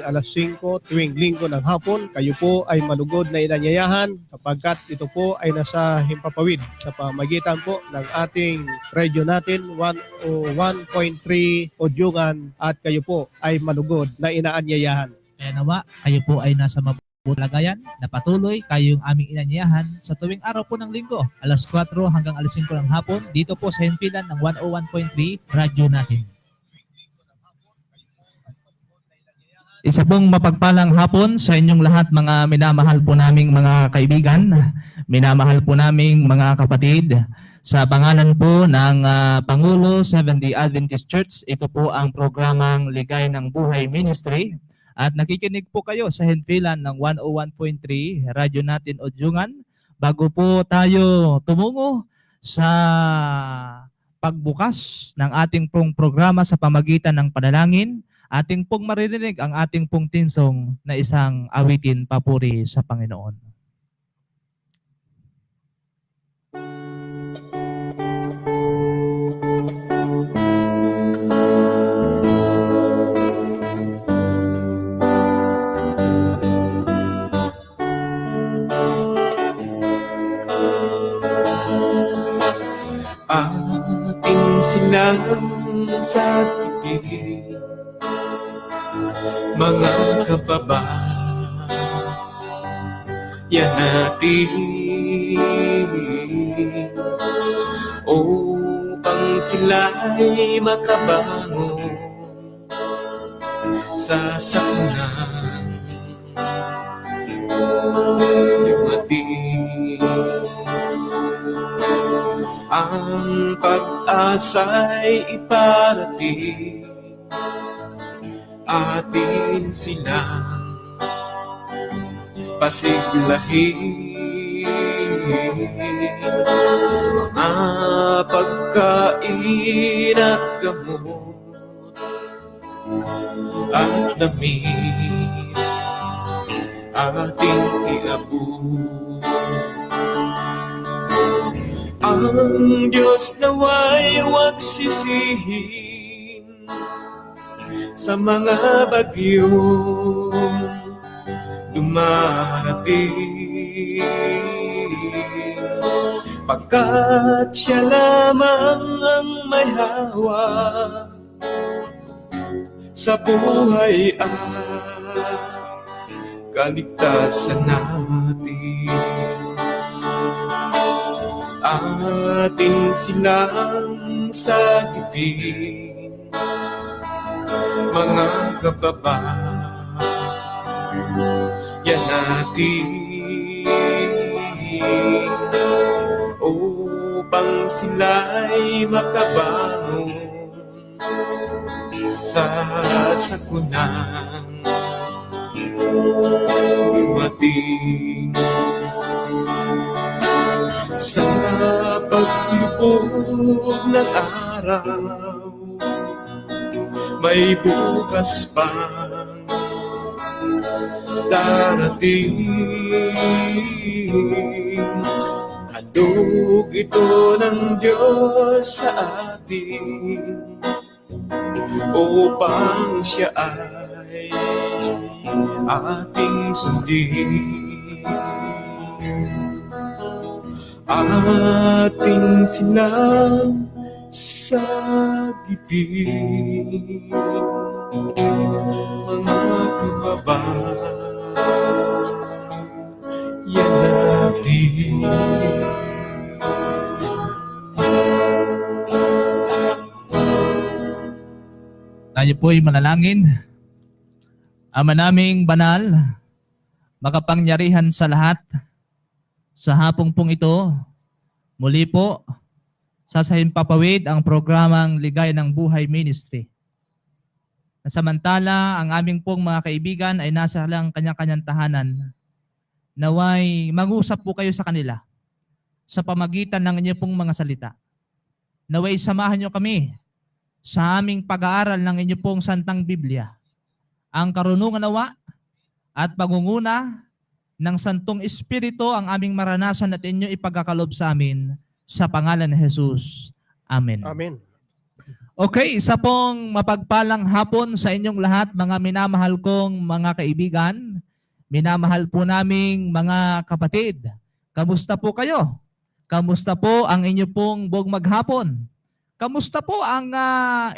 alas 5 tuwing linggo ng hapon. Kayo po ay malugod na inanyayahan kapagkat ito po ay nasa Himpapawid sa pamagitan po ng ating radyo natin 101.3 Odyungan at kayo po ay malugod na inaanyayahan. Kaya nawa, kayo po ay nasa mabuting lagayan na patuloy kayong aming inanyayahan sa tuwing araw po ng linggo, alas 4 hanggang alas 5 ng hapon, dito po sa himpilan ng 101.3 radyo natin. Isa pong mapagpalang hapon sa inyong lahat mga minamahal po naming mga kaibigan, minamahal po naming mga kapatid. Sa pangalan po ng Pangulo Seventh-day Adventist Church, ito po ang programang Ligay ng Buhay Ministry. At nakikinig po kayo sa himpilan ng 101.3 radyo natin Odyungan. Bago po tayo tumungo sa pagbukas ng ating pong programa sa pamagitan ng panalangin, ating pong maririnig ang ating pong theme song na isang awitin papuri sa Panginoon. Ating silang sa titig, mga kababayan natin, upang sila'y makabangon sa sakunang dumating. Ang pag-asa'y iparating, atin silang pasiglahin. Mga pagkain at gamot at damit ating iabot. Ang Diyos nawa'y huwag sisihin sa mga bagyong dumarating, pagkat siya lamang ang may hawak sa buhay at kaligtasan natin. Atin silang sagipin, mga kababayan natin, upang sila'y makabangon sa sakunang dumating. Sa paglubog ng araw, may bukas pang darating. Handog ito ng Diyos sa atin, upang siya ay ating sundin. Ating silang sagipin, mga kababayan natin. Tayo po'y manalangin. Ama naming banal, makapangyarihan sa lahat, sa hapong pong ito, muli po, sasahimpapawid ang programang Ligay ng Buhay Ministry. Samantala, ang aming pong mga kaibigan ay nasa lang kanya-kanyang tahanan. Naway mangusap po kayo sa kanila sa pamagitan ng inyong pong mga salita. Naway samahan nyo kami sa aming pag-aaral ng inyong pong Santang Biblia. Ang karunungan nawa at pangunguna ng Santong Espiritu ang aming maranasan at inyo ipagkakalob sa amin sa pangalan ni Jesus. Amen. Amen. Okay, isa pong mapagpalang hapon sa inyong lahat, mga minamahal kong mga kaibigan, minamahal po naming mga kapatid. Kamusta po kayo? Kamusta po ang inyo pong buong maghapon? Kamusta po ang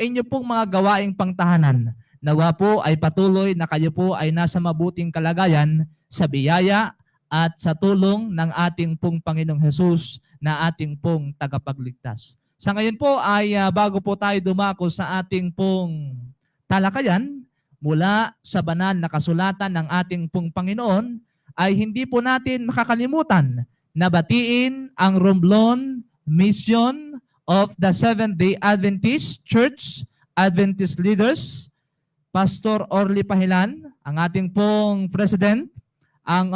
inyo pong mga gawaing pangtahanan? Nawa po ay patuloy na kayo po ay nasa mabuting kalagayan sa biyaya at sa tulong ng ating pong Panginoong Hesus na ating pong tagapagligtas. Sa ngayon po ay bago po tayo dumako sa ating pong talakayan mula sa banal na kasulatan ng ating pong Panginoon, ay hindi po natin makakalimutan na batiin ang Romblon Mission of the Seventh-day Adventist Church Adventist Leaders, Pastor Orly Pahilan, ang ating pong President, ang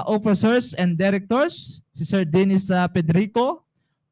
officers and directors, si Sir Dennis Pedrico,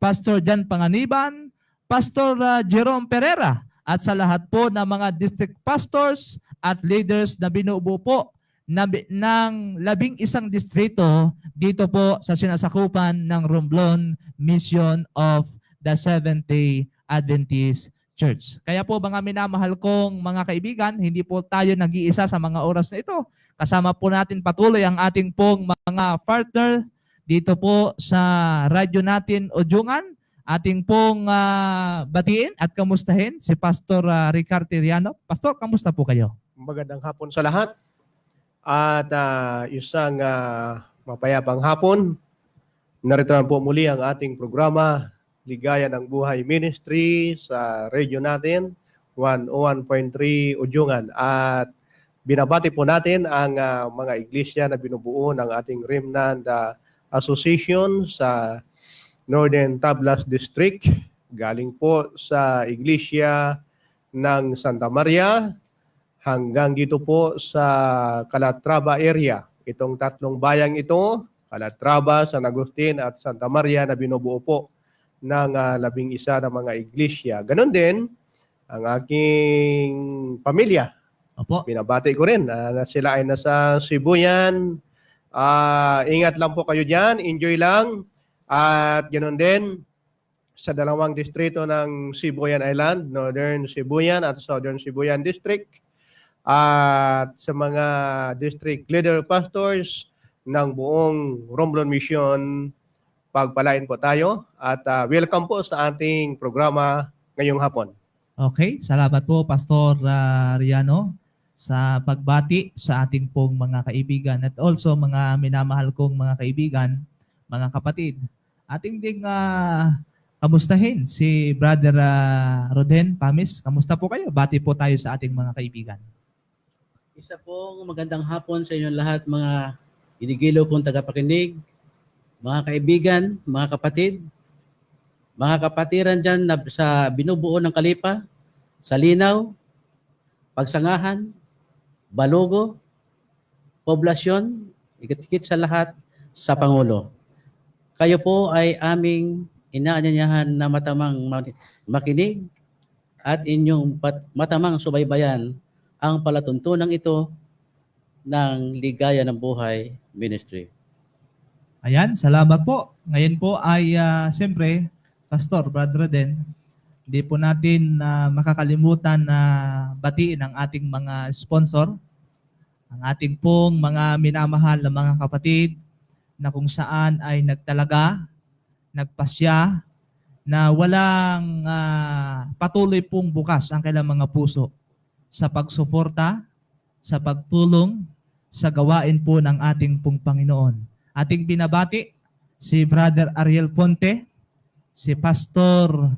Pastor Jan Panganiban, Pastor Jerome Pereira, at sa lahat po ng mga district pastors at leaders na binubuo po ng 11 distrito dito po sa sinasakupan ng Romblon Mission of the Seventh-day Adventist Church. Kaya po mga minamahal kong mga kaibigan, hindi po tayo nag-iisa sa mga oras na ito. Kasama po natin patuloy ang ating pong mga partner dito po sa radyo natin Ujungan. Ating pong batiin at kamustahin si Pastor Ricardo Riano. Pastor, kamusta po kayo? Magandang hapon sa lahat. At isang mapayapang hapon. Narito na po muli ang ating programa, Ligaya ng Buhay Ministry sa radio natin, 101.3 Ujungan. At binabati po natin ang mga iglesia na binubuo ng ating Remnant Association sa Northern Tablas District. Galing po sa iglesia ng Santa Maria hanggang dito po sa Calatrava area. Itong tatlong bayang ito, Calatrava, San Agustin at Santa Maria, na binubuo po ng 11 na mga iglesia. Ganon din ang aking pamilya. Opo. Binabati ko rin na sila ay nasa Sibuyan. Ingat lang po kayo dyan, enjoy lang. At ganon din sa dalawang distrito ng Sibuyan Island, Northern Sibuyan at Southern Sibuyan District. At sa mga district leader pastors ng buong Romblon Mission, pagpalain po tayo at welcome po sa ating programa ngayong hapon. Okay, salamat po Pastor Riano sa pagbati sa ating pong mga kaibigan at also mga minamahal kong mga kaibigan, mga kapatid. Ating ding kamustahin si Brother Roden Pamis. Kamusta po kayo? Bati po tayo sa ating mga kaibigan. Isa pong magandang hapon sa inyong lahat, mga inigilo kong tagapakinig, mga kaibigan, mga kapatid, mga kapatiran dyan na sa binubuo ng Kalipa, sa Linaw, Pagsangahan, Balogo, Poblasyon, ikit-ikit sa lahat, sa Pangulo. Kayo po ay aming inaanyayahan na matamang makinig at inyong matamang subaybayan ang palatuntunan ito ng Ligaya ng Buhay Ministry. Ayan, salamat po. Ngayon po ay siyempre, Pastor, Brother Roden, hindi po natin makakalimutan na batiin ang ating mga sponsor, ang ating pong mga minamahal na mga kapatid na kung saan ay nagtalaga, nagpasya, na walang patuloy pong bukas ang kailang mga puso sa pagsuporta, sa pagtulong, sa gawain po ng ating pong Panginoon. Ating binabati si Brother Ariel Ponte, si Pastor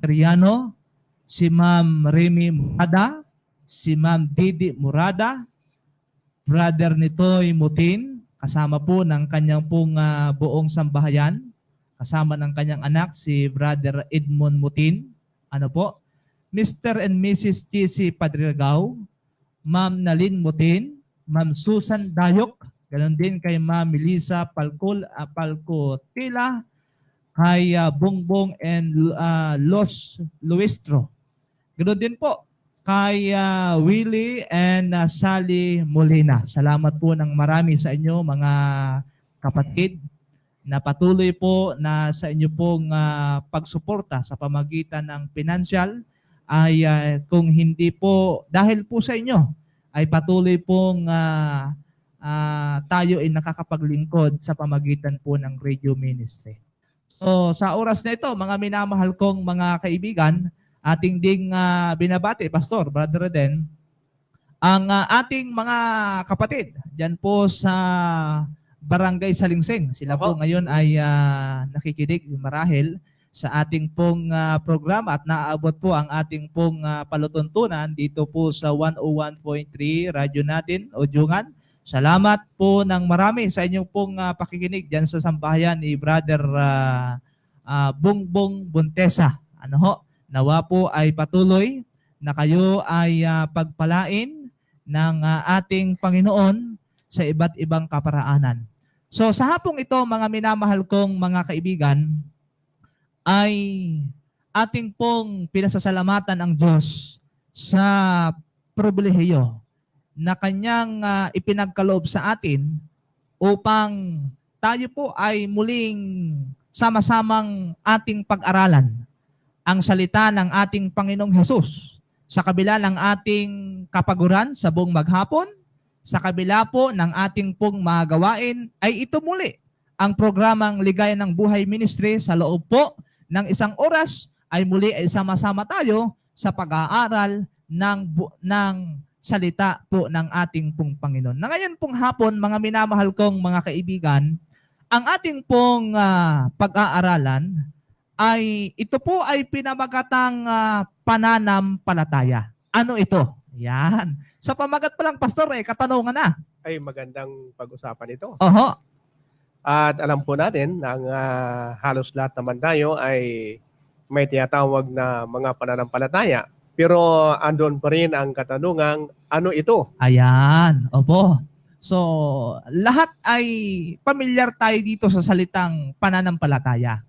Riano, si Ma'am Remy Murada, si Ma'am Didi Murada, Brother Nitoy Mutin, kasama po ng kanyang pong buong sambahayan, kasama ng kanyang anak si Brother Edmond Mutin, Mr. and Mrs. T.C. Padrilgao, Ma'am Nalin Mutin, Ma'am Susan Dayok, ganon din kay Ma'am Melissa Palcotila, kay Bongbong and Los Luistro. Ganon din po kay Willie and Sally Molina. Salamat po ng marami sa inyo mga kapatid na patuloy po na sa inyo pong pagsuporta sa pamagitan ng financial ay kung hindi po, dahil po sa inyo, ay patuloy pong tayo ay nakakapaglingkod sa pamagitan po ng radio ministry. So sa oras na ito, mga minamahal kong mga kaibigan, ating ding binabati, Pastor, Brother Reden, ang ating mga kapatid dyan po sa Barangay Salingsing. Sila po ngayon ay nakikinig marahil sa ating pong programa at naaabot po ang ating pong palutuntunan dito po sa 101.3 radyo natin, Udyungan. Salamat po ng marami sa inyong pong pakikinig dyan sa sambahayan ni Brother Bongbong Buntesa. Ano ho? Nawa po ay patuloy na kayo ay pagpalain ng ating Panginoon sa iba't ibang kaparaanan. So sa hapong ito, mga minamahal kong mga kaibigan, ay ating pong pinasasalamatan ang Diyos sa pribilehiyo na Kanyang ipinagkaloob sa atin upang tayo po ay muling sama-samang ating pag-aralan ang salita ng ating Panginoong Hesus sa kabila ng ating kapaguran sa buong maghapon, sa kabila po ng ating pong mga gawain, ay ito muli ang programang Ligaya ng Buhay Ministry sa loob po ng isang oras ay muli ay sama-sama tayo sa pag-aaral ng salita po ng ating pong Panginoon. Na ngayon pong hapon, mga minamahal kong mga kaibigan, ang ating pong pag-aaralan ay ito po ay pinamagatang pananampalataya. Ano ito? Yan. Sa pamagat pa lang, Pastor, katanungan na. Ay magandang pag-usapan ito. Oho. At alam po natin na halos lahat naman tayo ay may tinatawag na mga pananampalataya. Pero andon pa rin ang katanungang, ano ito? Ayan. Opo. So, lahat ay pamilyar tayo dito sa salitang pananampalataya.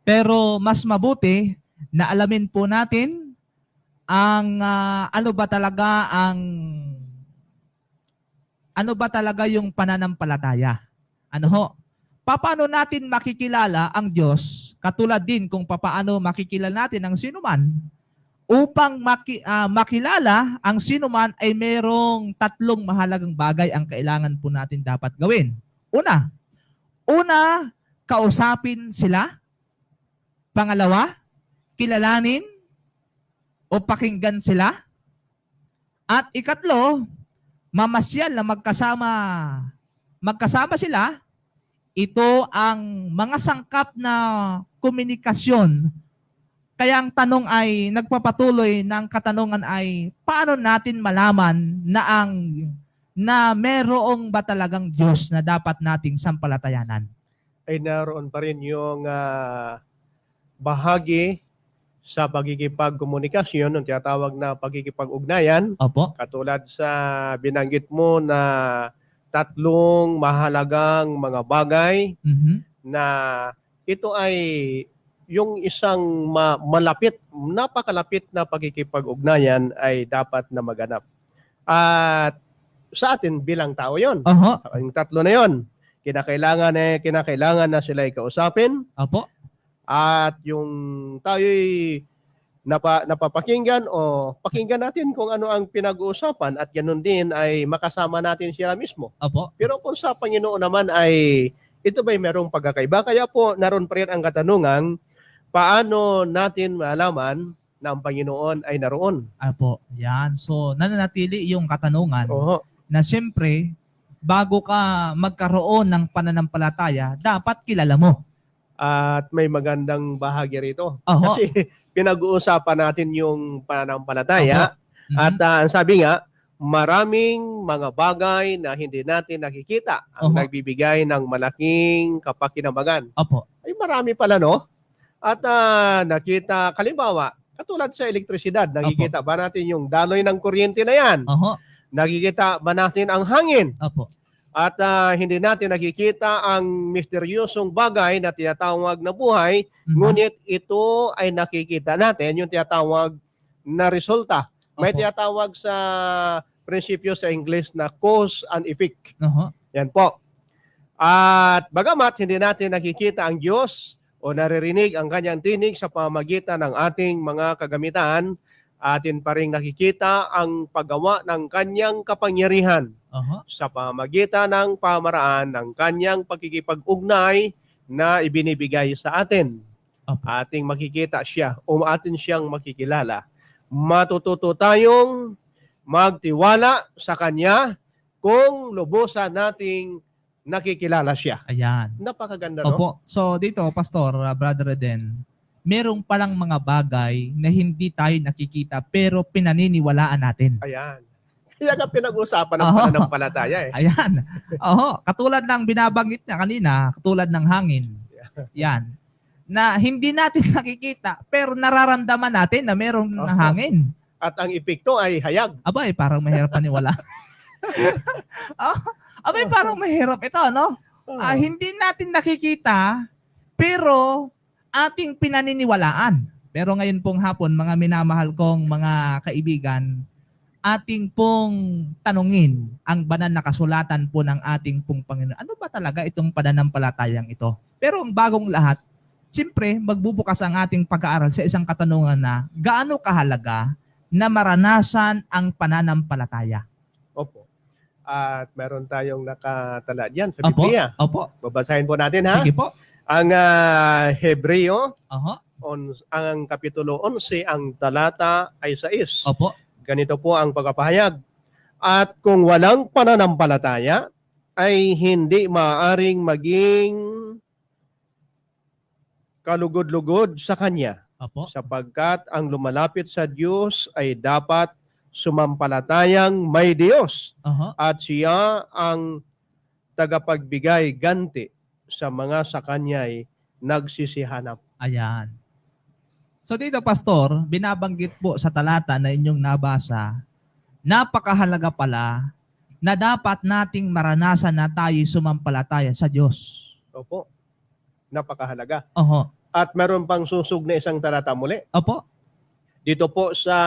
Pero mas mabuti na alamin po natin ang ano ba talaga yung pananampalataya. Ano ho? Paano natin makikilala ang Diyos, katulad din kung paano makikilala natin ang sinuman, upang makilala ang sinuman ay merong tatlong mahalagang bagay ang kailangan po natin dapat gawin. Una, kausapin sila. Pangalawa, kilalanin o pakinggan sila. At ikatlo, mamasyal na magkasama sila. Ito ang mga sangkap na komunikasyon. Kaya ang tanong ay nagpapatuloy ng katanungan ay paano natin malaman na merong ba talagang Diyos na dapat nating sampalatayanan? Ay naroon pa rin yung bahagi sa pagkikipagkomunikasyon, yung tinatawag na pagkikipag-ugnayan. Opo. Katulad sa binanggit mo na tatlong mahalagang mga bagay na ito ay yung isang napakalapit na pagkikipag-ugnayan ay dapat na maganap. At sa atin bilang tao yon. Oho. Yung tatlo na yon, kinakailangan na sila kausapin. Opo. At yung tayo'y napapakinggan o pakinggan natin kung ano ang pinag-uusapan at ganun din ay makasama natin siya mismo. Opo. Pero kung sa Panginoon naman ay ito ba'y merong pagkakaiba? Kaya po naroon pa rin ang katanungan, paano natin malaman na ang Panginoon ay naroon? Opo. Yan. So, nananatili yung katanungan Oho. na siyempre, bago ka magkaroon ng pananampalataya, dapat kilala mo. At may magandang bahagi rito. Oho. Kasi pinag-uusapan natin yung pananampalataya. Oho. At ang sabi nga, maraming mga bagay na hindi natin nakikita ang Oho. nagbibigay ng malaking kapakinamagan. Opo. Ay marami pala, no? At nakita, kalimbawa, katulad sa elektrisidad, nakikita ba natin yung daloy ng kuryente na yan? Oho. Nakikita ba natin ang hangin? Opo. At hindi natin nakikita ang misteryosong bagay na tinatawag na buhay, ngunit ito ay nakikita natin, yung tinatawag na resulta. May Opo. tinatawag sa prinsipyo sa English na cause and effect. Oho. Yan po. At bagamat hindi natin nakikita ang Diyos o naririnig ang kanyang tinig sa pamagitan ng ating mga kagamitan, Atin pa rin nakikita ang paggawa ng kanyang kapangyarihan Oho. sa pamagitan ng pamaraan ng kanyang pagkikipag-ugnay na ibinibigay sa atin. Opo. Ating makikita siya o atin siyang makikilala. Matututo tayong magtiwala sa kanya kung lubusan nating nakikilala siya. Ayan. Napakaganda, no? Opo. So dito, Pastor, Brother Eden, merong palang mga bagay na hindi tayo nakikita pero pinaniniwalaan natin. Ayan. Kaya nga pinag-usapan ng Oo. pananampalataya eh. Ayan. Oho, katulad ng binabanggit na kanina, katulad ng hangin. Yan. Na hindi natin nakikita pero nararamdaman natin na merong Oho. hangin. At ang epekto ay hayag. Abay, parang mahirap paniwala. Abay, parang mahirap ito, no? Hindi natin nakikita, pero ating pinaniniwalaan. Pero ngayon pong hapon, mga minamahal kong mga kaibigan, ating pong tanungin ang banal na kasulatan po ng ating pong Panginoon. Ano ba talaga itong pananampalatayang ito? Pero ang bagong lahat, siyempre, magbubukas ang ating pag-aaral sa isang katanungan na gaano kahalaga na maranasan ang pananampalataya. Opo. At meron tayong nakatala diyan sa Opo, Biblia. opo. Babasahin po natin, ha? Sige po. Ang Hebreo, Oho, ang Kapitulo 11, ang talata ay 6. opo. Ganito po ang pagpapahayag. At kung walang pananampalataya, ay hindi maaaring maging kalugod-lugod sa Kanya, Opo. sapagkat ang lumalapit sa Diyos ay dapat sumampalatayang may Diyos Oho. at siya ang tagapagbigay ganti sa mga sa Kanya'y nagsisihanap. Ayan. So dito, Pastor, binabanggit po sa talata na inyong nabasa, napakahalaga pala na dapat nating maranasan na tayo sumampalataya sa Diyos. Opo. Napakahalaga. Oho. At meron pang susug na isang talata muli. Opo. Dito po sa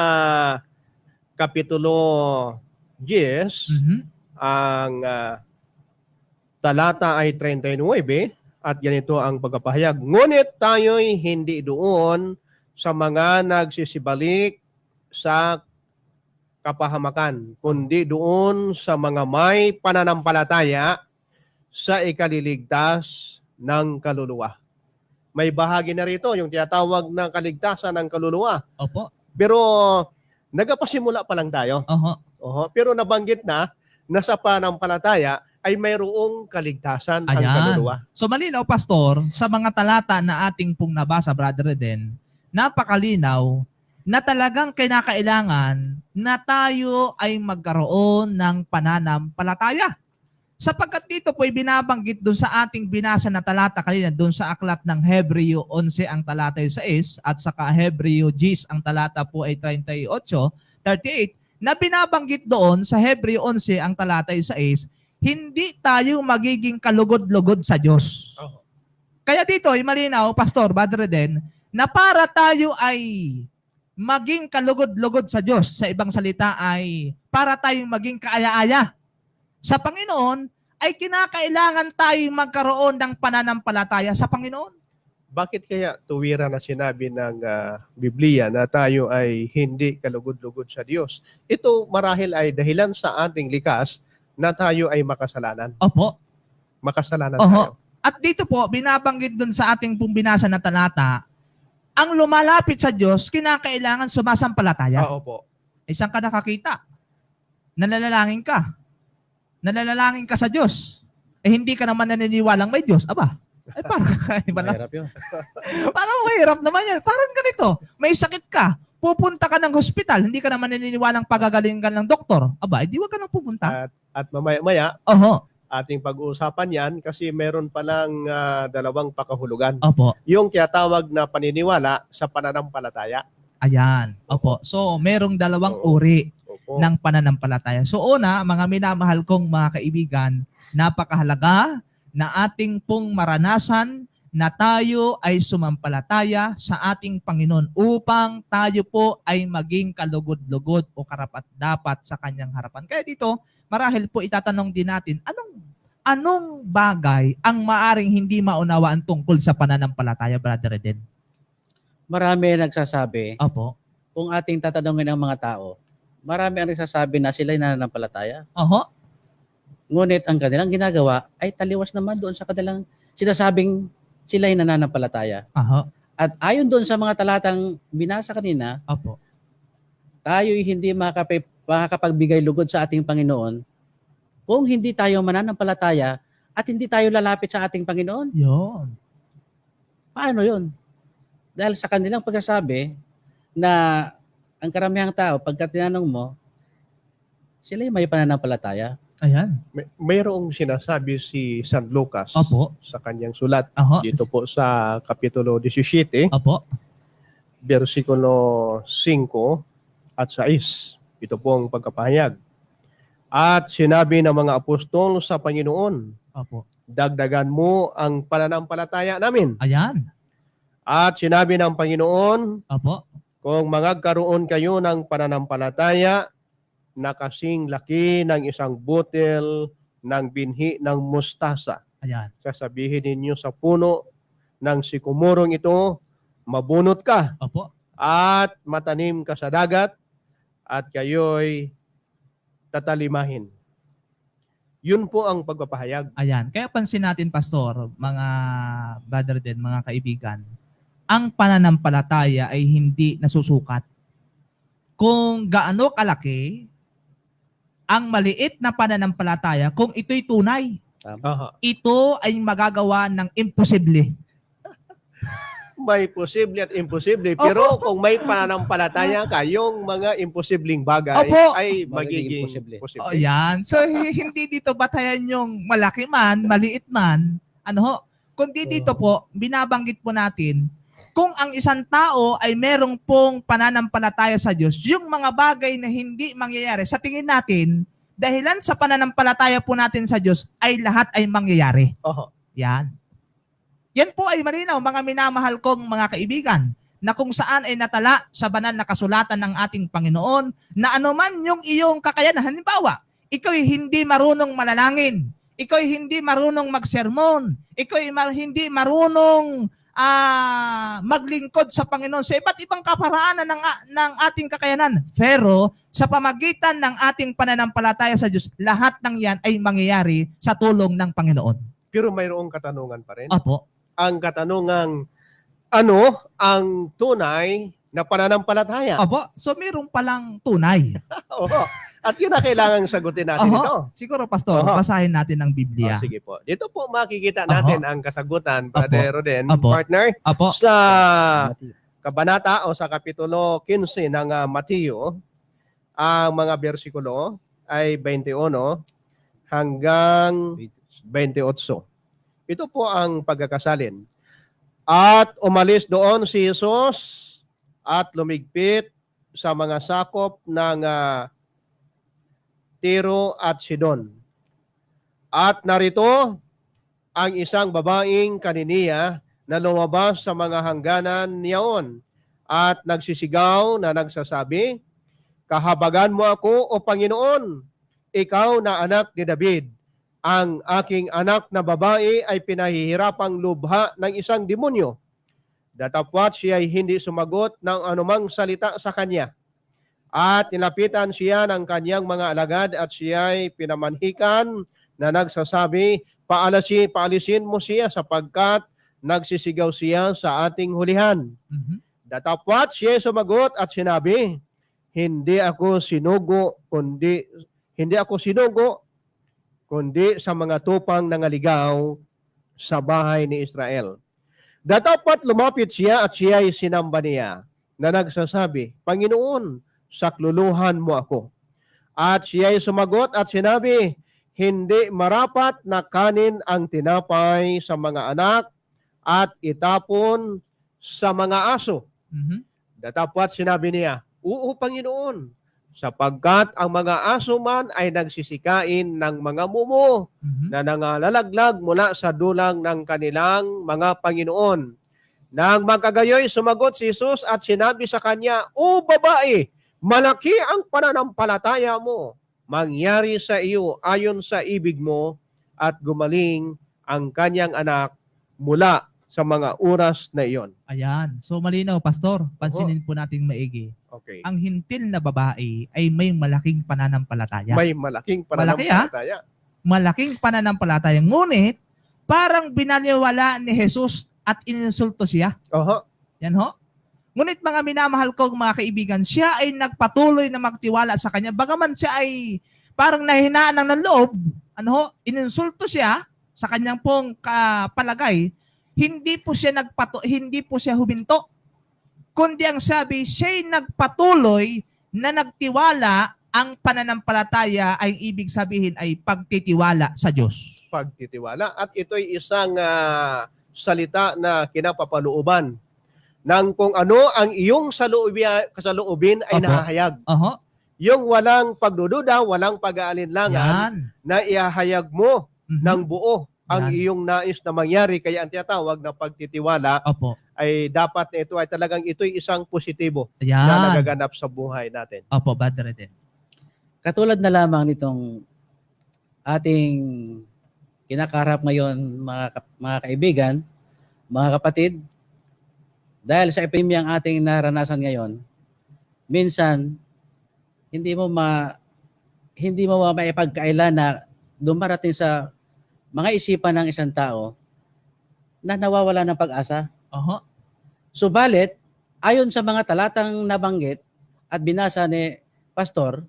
Kapitulo 10, Mhm. ang talata ay 39 at ganito ang pagpapahayag. Ngunit tayo'y hindi doon sa mga nagsisibalik sa kapahamakan, kundi doon sa mga may pananampalataya sa ikaliligtas ng kaluluwa. May bahagi na rito yung tinatawag na kaligtasan ng kaluluwa. Opo. Pero nagapasimula pa lang tayo. Oho. Oho, pero nabanggit na sa pananampalataya ay mayroong kaligtasan ang Ayan. kaluluwa. So malinaw, Pastor, sa mga talata na ating pong nabasa, Brother Eden, napakalinaw na talagang kinakailangan na tayo ay magkaroon ng pananampalataya. Sapagkat dito po ay binabanggit doon sa ating binasa na talata kanina, doon sa aklat ng Hebreo 11 ang talata ay 6 at saka Hebreo 10 ang talata po ay 38, na binabanggit doon sa Hebreo 11 ang talata ay 6, hindi tayo magiging kalugod-lugod sa Diyos. Oh. Kaya dito ay malinaw, Pastor, Brother Eden, na para tayo ay maging kalugod-lugod sa Diyos, sa ibang salita ay para tayong maging kaaya-aya sa Panginoon, ay kinakailangan tayong magkaroon ng pananampalataya sa Panginoon. Bakit kaya tuwira na sinabi ng Biblia na tayo ay hindi kalugod-lugod sa Diyos? Ito marahil ay dahilan sa ating likas na tayo ay makasalanan. Opo. Makasalanan Oho. tayo. At dito po, binabanggit dun sa ating pong binasa na talata, ang lumalapit sa Diyos, kinakailangan sumasampalataya. Opo. Isang ka nakakita, nalalangin ka. Nalalangin ka sa Diyos. Hindi ka naman naniniwalang may Diyos. Aba, ay parang kakaiba lang. Mahirap yun. Parang mahirap naman yan. Parang ganito, may sakit ka, pupunta ka ng hospital, hindi ka naman naniniwalang pagagaling ka ng doktor. Aba, di wag ka nang pupunta. At mamaya-maya, Oho. ating pag-uusapan yan kasi meron palang dalawang pakahulugan. Opo. Yung tinatawag na paniniwala sa pananampalataya. Ayan. Opo. So, merong dalawang Oo. uri Opo. ng pananampalataya. So una, mga minamahal kong mga kaibigan, napakahalaga na ating pong maranasan na tayo ay sumampalataya sa ating Panginoon upang tayo po ay maging kalugod-lugod o karapat-dapat sa kanyang harapan. Kaya dito, marahil po itatanong din natin, anong bagay ang maaring hindi maunawaan tungkol sa pananampalataya, Brother Eden? Marami nagsasabi, Opo. kung ating tatanungin ang mga tao, marami ang nagsasabi na sila'y nananampalataya. Oho. Ngunit ang kanilang ginagawa ay taliwas naman doon sa kanilang sinasabing sila'y nananampalataya. Oho. At ayon doon sa mga talatang binasa kanina, Opo. tayo'y hindi makakapagbigay lugod sa ating Panginoon kung hindi tayo mananampalataya at hindi tayo lalapit sa ating Panginoon. Yun. Paano yun? Dahil sa kanilang pagkasabi na ang karamihang tao, pagka tinanong mo, sila'y may pananampalataya. Ayan. Mayroong sinasabi si San Lucas Opo. sa kanyang sulat Oho. dito po sa Kapitulo 17, Opo. versikulo 5 at 6. Ito po ang pagkapahayag. At sinabi ng mga apostol sa Panginoon, Opo. dagdagan mo ang pananampalataya namin. Ayan. At sinabi ng Panginoon, Opo. kung magkaroon kayo ng pananampalataya na kasing laki ng isang butil ng binhi ng mustasa, Ayan. sasabihin ninyo sa puno ng sikumurong ito, mabunot ka Opo. at matanim ka sa dagat at kayo'y tatalimahin. Yun po ang pagpapahayag. Ayan. Kaya pansin natin, Pastor, mga brother din, mga kaibigan, ang pananampalataya ay hindi nasusukat. Kung gaano kalaki ang maliit na pananampalataya, kung ito'y tunay, Aha. ito ay magagawa ng imposible. May posible at imposible, pero kung may pananampalataya ka, yung mga imposibleng bagay Opo. ay Magiging magiging posible. posible. O yan. So, hindi dito batayan yung malaki man, maliit man, ano ho, kundi dito po, binabanggit po natin, kung ang isang tao ay merong pong pananampalataya sa Diyos, yung mga bagay na hindi mangyayari, sa tingin natin, dahilan sa pananampalataya po natin sa Diyos, ay lahat ay mangyayari. Oho. Yan. Yan po ay malinaw, mga minamahal kong mga kaibigan, na kung saan ay natala sa banal na kasulatan ng ating Panginoon, na anuman yung iyong kakayanan, halimbawa, ikaw ay hindi marunong manalangin, ikaw ay hindi marunong magsermon, ikaw ay hindi marunong maglingkod sa Panginoon sa iba't ibang kaparaanan ng ating kakayanan. Pero sa pamagitan ng ating pananampalataya sa Diyos, lahat ng yan ay mangyayari sa tulong ng Panginoon. Pero mayroong katanungan pa rin. Opo. Ang katanungan, ano ang tunay na pananampalataya? Opo. So mayroong palang tunay. Oho. At yun na kailangang sagutin natin ito. Oho. Siguro, Pastor, Oho. basahin natin ang Biblia. Sige po. Dito po makikita natin ang kasagutan, Brother Roden, Opo. partner, Opo. sa kabanata o sa kapitulo 15 ng Mateo. Ang mga bersikulo ay 21 hanggang 28. Ito po ang pagkakasalin. At umalis doon si Jesus at lumigpit sa mga sakop ng Tiro at Sidon. At narito ang isang babaeng kaniniya na lumabas sa mga hangganan niyaon at nagsisigaw na nagsasabi, kahabagan mo ako, O Panginoon, ikaw na anak ni David. Ang aking anak na babae ay pinahihirapang lubha ng isang demonyo. Datapwat siya ay hindi sumagot ng anumang salita sa kanya. At nilapitan siya ng kanyang mga alagad at siya ay pinamanhikan na nagsasabi, paalisin mo siya sapagkat nagsisigaw siya sa ating hulihan. Datapwat siya ay sumagot at sinabi, hindi ako sinugo kundi sa mga tupang nangaligaw sa bahay ni Israel. Datapwat lumapit siya at siya ay sinamba niya na nagsasabi, Panginoon, sakluluhan mo ako. At siya ay sumagot at sinabi, hindi marapat na kanin ang tinapay sa mga anak at itapon sa mga aso. Datapwat sinabi niya, oo, Panginoon, sapagkat ang mga aso man ay nagsisikain ng mga mumo na nangalalaglag mula sa dulang ng kanilang mga Panginoon. Nang magkagayoy, sumagot si Jesus at sinabi sa kanya, O babae, malaki ang pananampalataya mo. Mangyari sa iyo ayon sa ibig mo at gumaling ang kanyang anak mula sa mga oras na iyon. Ayan. So malinaw, Pastor. Pansinin po nating maigi. Okay. Ang hintil na babae ay may malaking pananampalataya. May malaking Malaki, pananampalataya. Malaking pananampalataya. Ngunit, parang binaliwala ni Jesus at ininsulto siya. Oho. Yan ho. Ngunit mga minamahal kong mga kaibigan, siya ay nagpatuloy na magtiwala sa kanya. Bagaman siya ay parang nahinaan ng loob, ininsulto siya sa kanyang pong palagay, hindi po siya huminto. Kundi ang sabi, siya'y nagpatuloy na nagtiwala. Ang pananampalataya ay ibig sabihin ay pagtitiwala sa Diyos. Pagtitiwala. At ito'y isang salita na kinapapalooban ng kung ano ang iyong kasalubin ay Opo. nahahayag. Oho. Yung walang pagdududa, walang pag-aalinlangan Yan. na ihahayag mo Mhm. ng buo ang Yan. iyong nais na mangyari. Kaya ang tinatawag na pagtitiwala Opo. ay dapat na ito ay talagang ito'y isang positibo na Yan. nagaganap sa buhay natin. Opo, Brother Eden. Katulad na lamang nitong ating kinakarap ngayon, mga kaibigan, mga kapatid, dahil sa epidemya ang ating naranasan ngayon, minsan hindi mo maipagkailan na dumarating sa mga isipan ng isang tao na nawawala ng pag-asa. Oho. Subalit, ayon sa mga talatang nabanggit at binasa ni Pastor,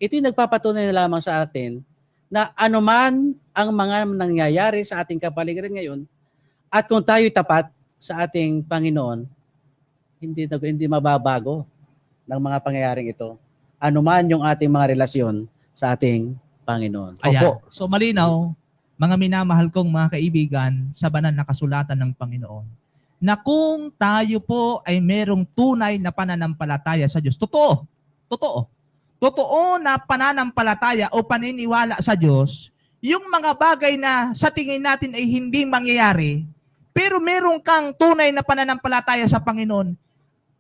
ito'y nagpapatunay na lamang sa atin na anuman ang mga nangyayari sa ating kapaligiran ngayon at kung tayo'y tapat sa ating Panginoon, hindi mababago ng mga pangyayaring ito. Anuman yung ating mga relasyon sa ating Panginoon. Ayan. So malinaw, mga minamahal kong mga kaibigan, sa banal na kasulatan ng Panginoon, na kung tayo po ay merong tunay na pananampalataya sa Diyos, totoo na pananampalataya o paniniwala sa Diyos, yung mga bagay na sa tingin natin ay hindi mangyayari, pero meron kang tunay na pananampalataya sa Panginoon,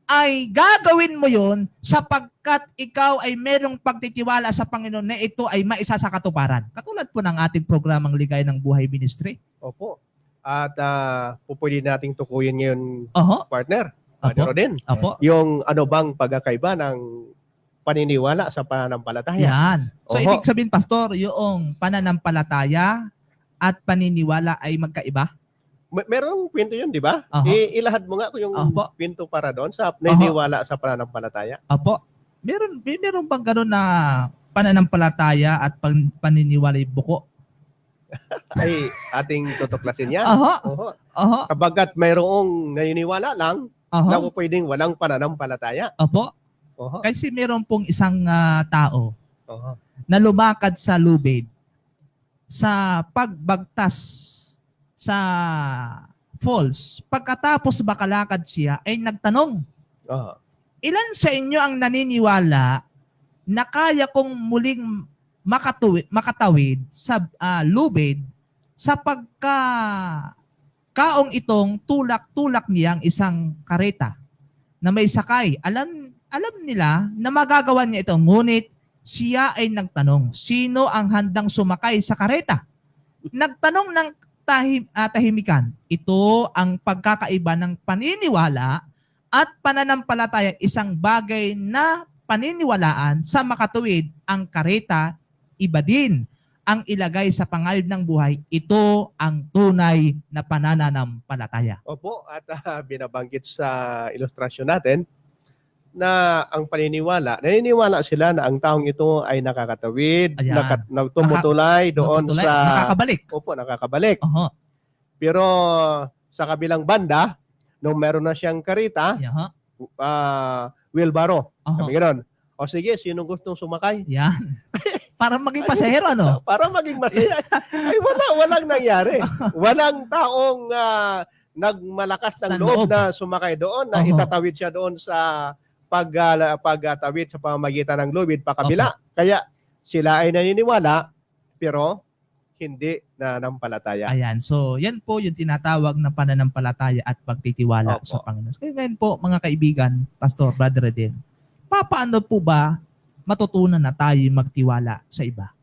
ay gagawin mo yon sapagkat ikaw ay merong pagtitiwala sa Panginoon na ito ay maisa sa katuparan. Katulad po ng ating programang Ligay ng Buhay Ministry. Opo. At pupwede nating tukuyin ngayon, Oho. partner, Opo. Brother Rodin, Opo. yung ano bang pagkakaiba ng paniniwala sa pananampalataya. Yan. So, Oho. ibig sabihin, Pastor, yung pananampalataya at paniniwala ay magkaiba? Merong kwento yun, di ba? Oho. Ilahad mo nga kung yung Opo. kwento para doon sa naniniwala sa pananampalataya. Opo. Meron bang gano'n na pananampalataya at paniniwala yung buko? Ay ating tutuklasin yan. Oho. Oho. Oho. Kabagat mayroong naniniwala lang, na Oho. pwedeng walang pananampalataya. Opo. Oho. Kasi meron pong isang tao Oho. na lumakad sa lubid sa pagbagtas sa falls. Pagkatapos makalakad siya, ay nagtanong, Oho. ilan sa inyo ang naniniwala na kaya kong muling makatawid sa lubid sa kaong itong tulak-tulak niyang isang kareta na may sakay. Alam nila na magagawa niya ito, ngunit siya ay nagtanong, sino ang handang sumakay sa kareta? Nagtanong ng tahimikan. Ito ang pagkakaiba ng paniniwala at pananampalataya, isang bagay na paniniwalaan sa makatuwid ang kareta, iba din ang ilagay sa pangalib ng buhay. Ito ang tunay na pananampalataya. Opo, at binabanggit sa ilustrasyon natin na ang naniniwala sila na ang taong ito ay nakakatawid, Ayan. tumutulay doon Natutulay, sa... nakakabalik. Opo, nakakabalik. Oho. Pero sa kabilang banda, nung meron na siyang karita, Yaha. wheelbarrow. Oho. Sabi gano'n. O sige, sinong gustong sumakay? Yan. Para maging pasahero, ano? Para maging masaya. Ay walang nangyari. Walang taong nagmalakas ng Sa loob loob. na sumakay doon, na Oho. itatawid siya doon sa pagtawid sa pamamagitan ng lubid pakabila. Kaya sila ay naniniwala, pero hindi nanampalataya. Ayan. So, yan po yung tinatawag na pananampalataya at pagtitiwala Opo. sa Panginoon. Kaya ngayon po, mga kaibigan, Pastor, Brother Eden, paano po ba matutunan na tayo magtiwala sa iba?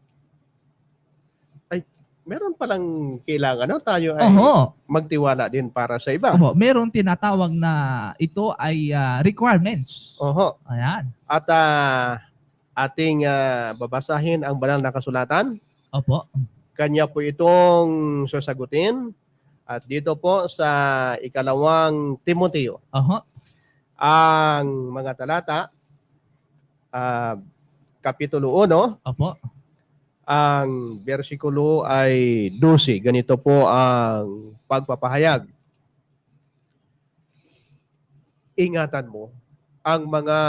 meron palang kailangan tayo ay Oho. magtiwala din para sa iba. Oho, merong tinatawag na ito ay requirements. Oho. Ayan. At ating babasahin ang banal na kasulatan. Opo. Kanya po itong sasagutin. At dito po sa ikalawang Timoteo, Oho. ang mga talata, Kapitulo 1, Opo. ang bersikulo ay 12. Ganito po ang pagpapahayag. Ingatan mo ang mga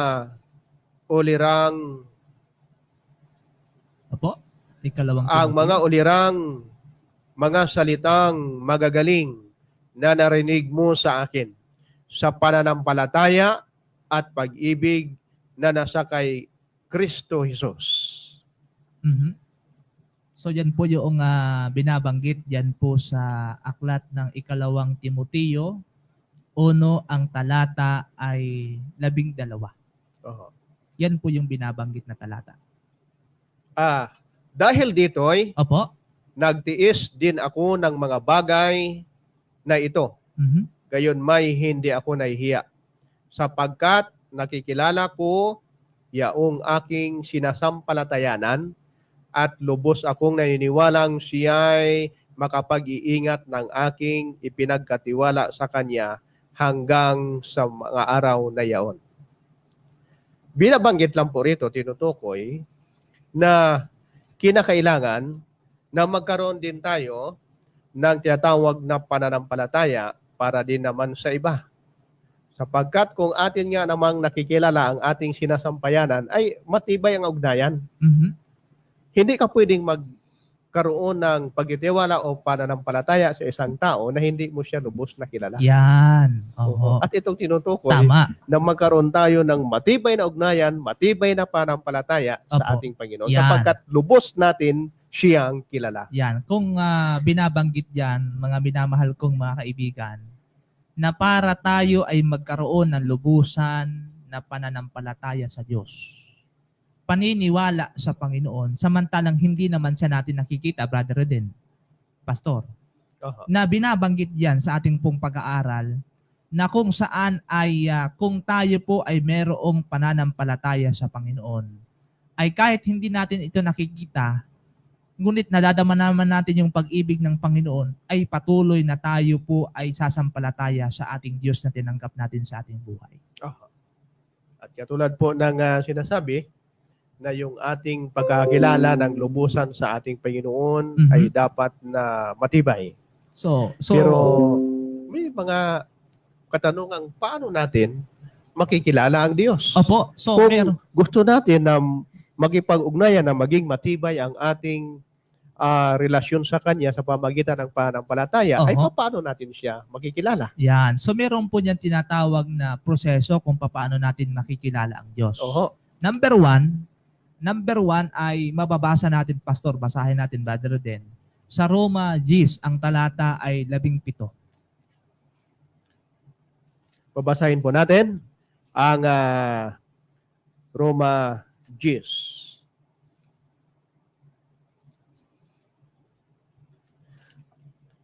ulirang Opo. Ikalawang ang Timoteo. mga ulirang mga salitang magagaling na narinig mo sa akin sa pananampalataya at pag-ibig na nasa kay Kristo Jesus. Mhm. So yan po yung binabanggit yan po sa aklat ng ikalawang Timoteo. Uno, ang talata ay 12. Oho. Yan po yung binabanggit na talata. Dahil dito'y Opo. nagtiis din ako ng mga bagay na ito. Mhm. Gayon may hindi ako nahihiya. Sapagkat nakikilala ko yaong aking sinasampalatayanan at lubos akong naniniwalang siya'y makapag-iingat ng aking ipinagkatiwala sa kanya hanggang sa mga araw na yaon. Binabanggit lang po rito, tinutukoy, na kinakailangan na magkaroon din tayo ng tinatawag na pananampalataya para din naman sa iba. Sapagkat kung atin nga namang nakikilala ang ating sinasampayanan, ay matibay ang ugnayan. Mhm. Hindi ka pwedeng magkaroon ng pagtitiwala o pananampalataya sa isang tao na hindi mo siya lubos na kilala. Yan. Oho. At itong tinutukoy Tama. na magkaroon tayo ng matibay na ugnayan, matibay na pananampalataya sa Opo. ating Panginoon. Yan. Sapagkat lubos natin siyang kilala. Yan. Kung binabanggit yan, mga minamahal kong mga kaibigan, na para tayo ay magkaroon ng lubusan na pananampalataya sa Diyos. Paniniwala sa Panginoon, samantalang hindi naman siya natin nakikita, Brother Reden, Pastor, Oho. na binabanggit yan sa ating pong pag-aaral, na kung saan ay, kung tayo po ay merong pananampalataya sa Panginoon, ay kahit hindi natin ito nakikita, ngunit nadadama naman natin yung pag-ibig ng Panginoon, ay patuloy na tayo po ay sasampalataya sa ating Diyos na tinanggap natin sa ating buhay. Oho. At katulad po ng sinasabi, na yung ating pagkakilala ng lubusan sa ating Panginoon Mhm. ay dapat na matibay. So Pero may mga katanungang paano natin makikilala ang Diyos? opo, so Kung gusto natin na magipag-ugnayan na maging matibay ang ating relasyon sa Kanya sa pamagitan ng pananampalataya, ay Oho. paano natin siya makikilala? yan. So meron po niyan tinatawag na proseso kung paano natin makikilala ang Diyos. Oho. Number one ay mababasa natin, Pastor, basahin natin, Brother Roden. Sa Roma 10, ang talata ay 17. Babasahin po natin ang Roma 10.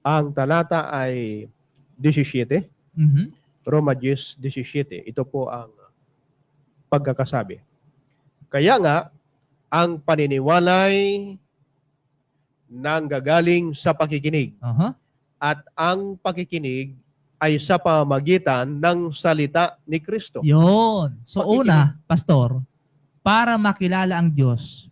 Ang talata ay 17. Mhm. Roma 10:17. Ito po ang pagkakasabi. Kaya nga, ang paniniwalay nanggagaling sa pakikinig Aha. at ang pakikinig ay sa pamamagitan ng salita ni Kristo. Yun. So Pakikinig. una, Pastor, para makilala ang Diyos,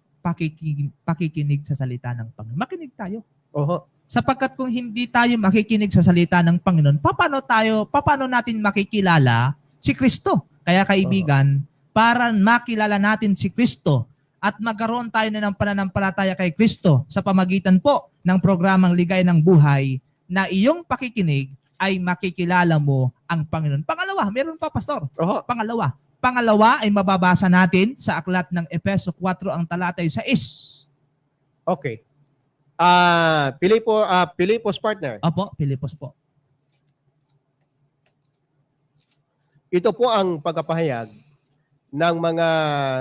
pakikinig sa salita ng Panginoon. Makinig tayo. Oho. Sapagkat kung hindi tayo makikinig sa salita ng Panginoon, paano natin makikilala si Kristo? Kaya kaibigan, para makilala natin si Kristo at magkaroon tayo na ng pananampalataya kay Kristo sa pamagitan po ng programang Ligaya ng Buhay, na iyong pakikinig ay makikilala mo ang Panginoon. Pangalawa, meron pa, Pastor. Oho. Pangalawa ay mababasa natin sa aklat ng Efeso 4 ang talata 6. Okay. Pilipos partner. Opo, Pilipos po. Ito po ang pagkapahayag ng mga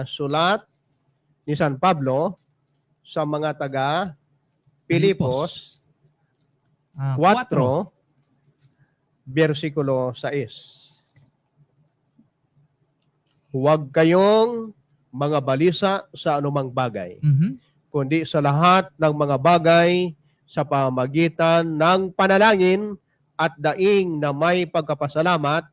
sulat ni San Pablo sa mga taga Filipos 4, versikulo 6. Huwag kayong mga balisa sa anumang bagay, Mhm. kundi sa lahat ng mga bagay sa pamagitan ng panalangin at daing na may pagkapasalamat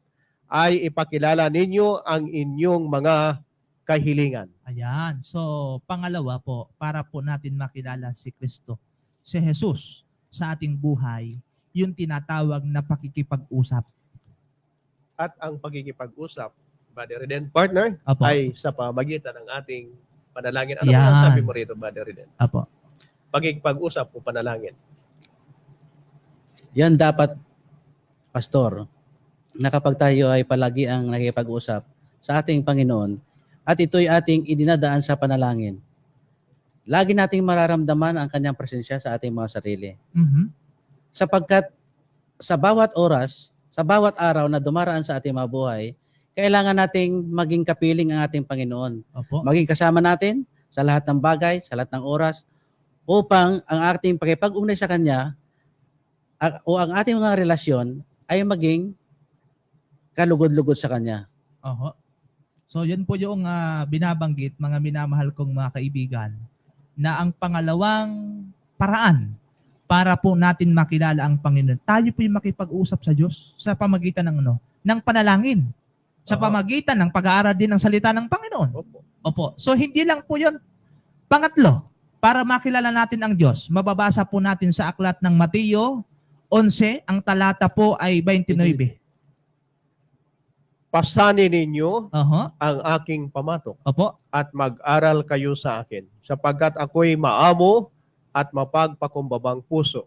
ay ipakilala ninyo ang inyong mga kahilingan. Ayan. So, pangalawa po, para po natin makilala si Kristo, si Jesus sa ating buhay, yung tinatawag na pakikipag-usap. At ang pagkikipag-usap, Brother Reden, partner, Apo. ay sa pamagitan ng ating panalangin. Ano Yan. ba sabi mo rito, Brother Reden? Apo. Pagkikipag-usap o panalangin. Yan dapat, Pastor, na kapag tayo ay palagi ang nakikipag-usap sa ating Panginoon at ito'y ating idinadaan sa panalangin, lagi nating mararamdaman ang kanyang presensya sa ating mga sarili. Mhm. Sapagkat sa bawat oras, sa bawat araw na dumaraan sa ating mga buhay, kailangan nating maging kapiling ang ating Panginoon. Opo. Maging kasama natin sa lahat ng bagay, sa lahat ng oras, upang ang ating pakipag-ugnay sa Kanya o ang ating mga relasyon ay maging kalugod-lugod sa Kanya. Oho. So, yun po yung binabanggit, mga minamahal kong mga kaibigan, na ang pangalawang paraan para po natin makilala ang Panginoon. Tayo po yung makipag-usap sa Diyos sa pamagitan ng ng panalangin. Sa Aha. pamagitan ng pag-aaral din ng salita ng Panginoon. Opo. Opo. So, hindi lang po yun. Pangatlo, para makilala natin ang Diyos, mababasa po natin sa aklat ng Mateo 11, ang talata po ay 29. Pasanin ninyo Oho. ang aking pamatok Opo. at mag-aral kayo sa akin, sapagkat ako'y maamo at mapagpakumbabang puso.